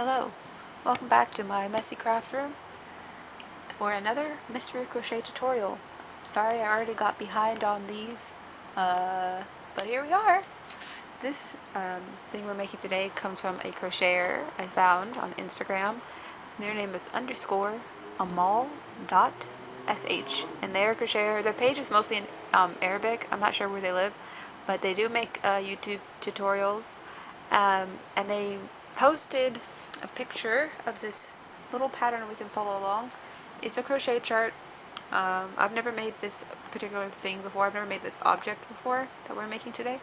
Hello, welcome back to my messy craft room for another mystery crochet tutorial. Sorry I already got behind on these, but here we are. This thing we're making today comes from a crocheter I found on Instagram. Their name is _amal.sh, and their crocheter, their page is mostly in Arabic. I'm not sure where they live, but they do make YouTube tutorials, and they posted a picture of this little pattern we can follow along. It's a crochet chart. I've never made this particular thing before. I've never made this object before that we're making today.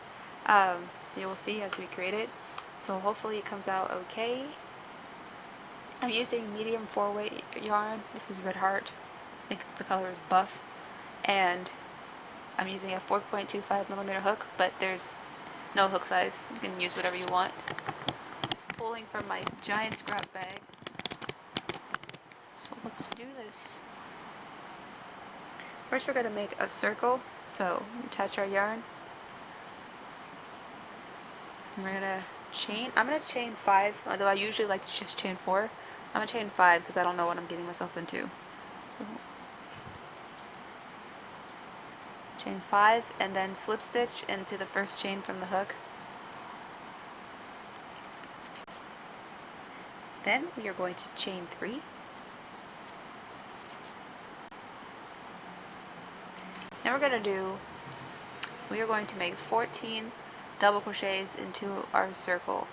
You will see as we create it. So hopefully it comes out okay. I'm using medium 4-weight yarn. This is Red Heart. I think the color is buff. And I'm using a 4.25mm hook, but there's no hook size. You can use whatever you want. Just pulling from my giant scrap bag. So let's do this. First we're going to make a circle. So attach our yarn. And we're going to chain. I'm going to chain 5, although I usually like to just chain 4. I'm going to chain 5 because I don't know what I'm getting myself into. So chain 5 and then slip stitch into the first chain from the hook. Then we are going to chain 3. Then we are going to make 14 double crochets into our circle.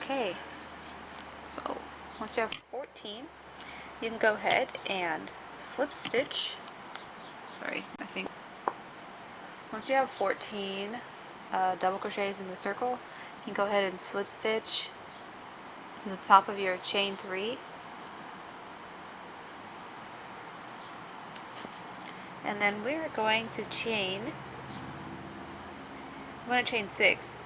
Okay, so once you have 14, you can go ahead and slip stitch. Sorry, I think. Once you have 14 double crochets in the circle, you can go ahead and slip stitch to the top of your chain 3. And then we're going to chain, I'm going to chain 6.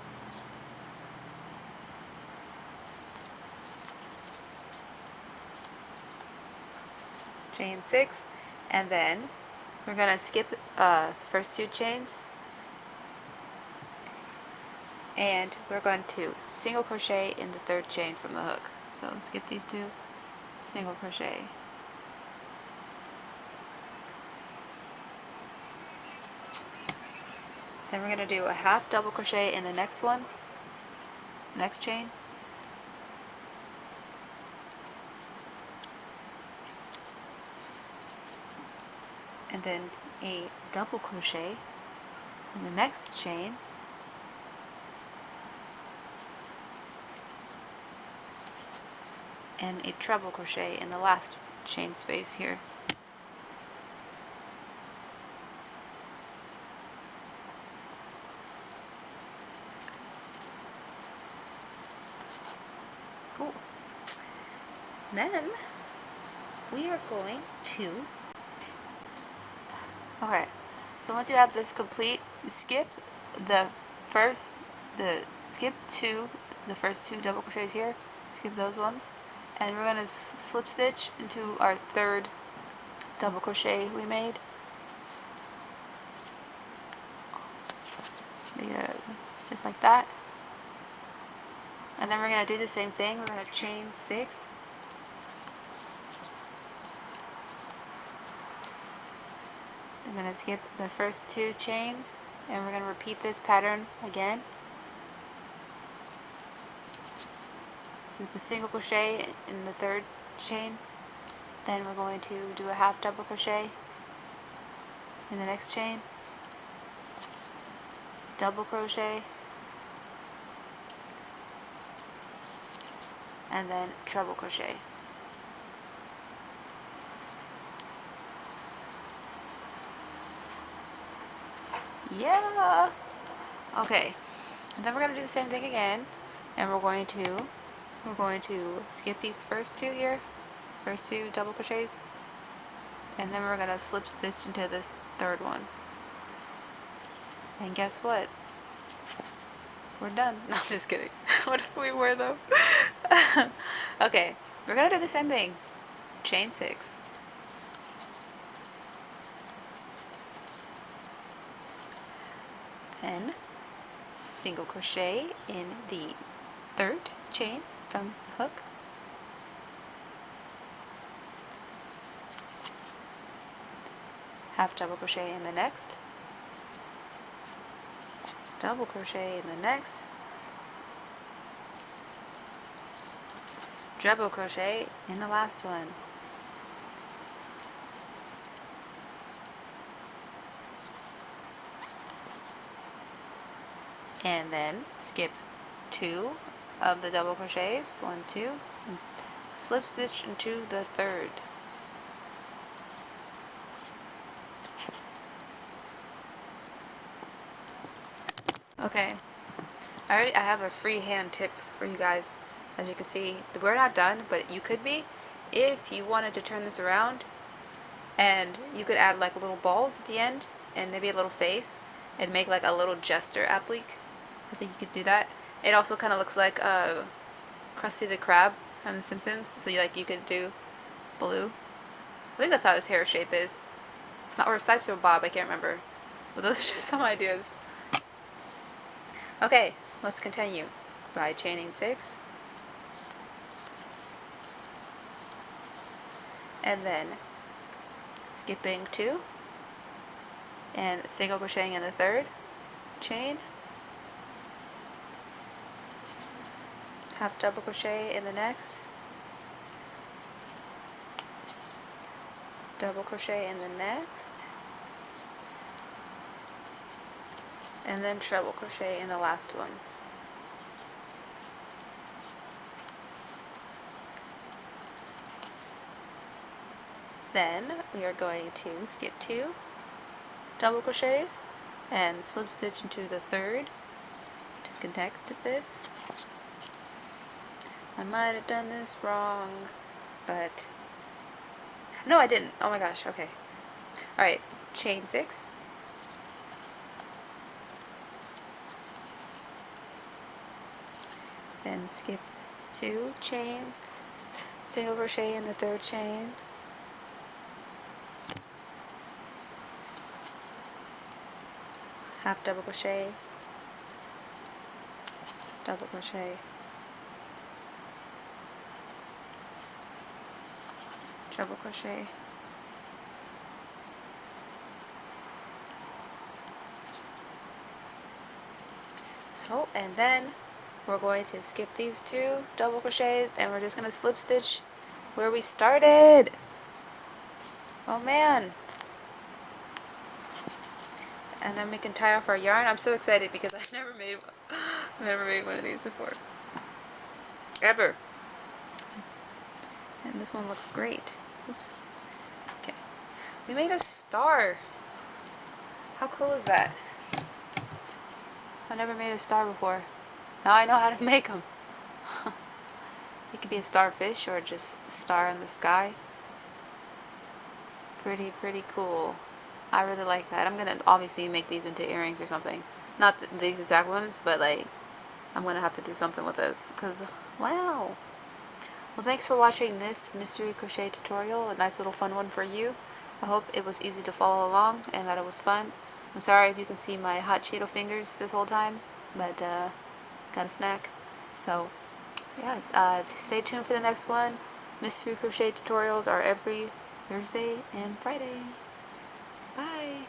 Chain 6, and then we're going to skip the first 2 chains, and we're going to single crochet in the 3rd chain from the hook. So skip these 2, single crochet. Then we're going to do a half double crochet in the next one, next chain. And then a double crochet in the next chain. And a treble crochet in the last chain space here. Cool. Then we are going to, okay, so once you have this complete, skip the first, skip the first 2 double crochets here, skip those ones, and we're going to slip stitch into our 3rd double crochet we made. Just like that. And then we're going to do the same thing. We're going to chain 6. I'm going to skip the first 2 chains and we're going to repeat this pattern again. So with the single crochet in the third chain, then we're going to do a half double crochet in the next chain, double crochet, and then treble crochet. Yeah! Okay, and then we're going to do the same thing again, and we're going to skip these first two here, these first two double crochets, and then we're going to slip stitch into this third one. And guess what? We're done. No, I'm just kidding. What if we were though? Okay, we're going to do the same thing. Chain 6. Then single crochet in the third chain from the hook, half double crochet in the next, double crochet in the next, treble crochet in the last one. And then skip 2 of the double crochets, 1, 2, and slip stitch into the third. Okay, I have a freehand tip for you guys. As you can see, we're not done, but you could be if you wanted to turn this around, and you could add like little balls at the end and maybe a little face and make like a little jester applique. I think you could do that. It also kind of looks like Krusty the Krab from The Simpsons, so you could do blue. I think that's how his hair shape is. It's not, or Sideshow Bob, I can't remember. But those are just some ideas. Okay, let's continue by chaining 6. And then skipping 2 and single crocheting in the third chain, half double crochet in the next, double crochet in the next, and then treble crochet in the last one. Then we are going to skip 2 double crochets and slip stitch into the third to connect this. I might have done this wrong, but no, I didn't. Oh my gosh, okay. Alright, chain 6. Then skip 2 chains, single crochet in the third chain, half double crochet, double crochet, treble crochet, so, and then we're going to skip these 2 double crochets and we're just going to slip stitch where we started. Oh man. And then we can tie off our yarn. I'm so excited because I've never made one of these before. Ever. And this one looks great. Oops. Okay. We made a star. How cool is that? I've never made a star before. Now I know how to make them. It could be a starfish or just a star in the sky. Pretty cool. I really like that. I'm gonna obviously make these into earrings or something. Not these exact ones, but like I'm gonna have to do something with this because wow. Well, thanks for watching this mystery crochet tutorial. A nice little fun one for you. I hope it was easy to follow along and that it was fun. I'm sorry if you can see my hot Cheeto fingers this whole time, but got a snack. So yeah, stay tuned for the next one. Mystery crochet tutorials are every Thursday and Friday. Bye!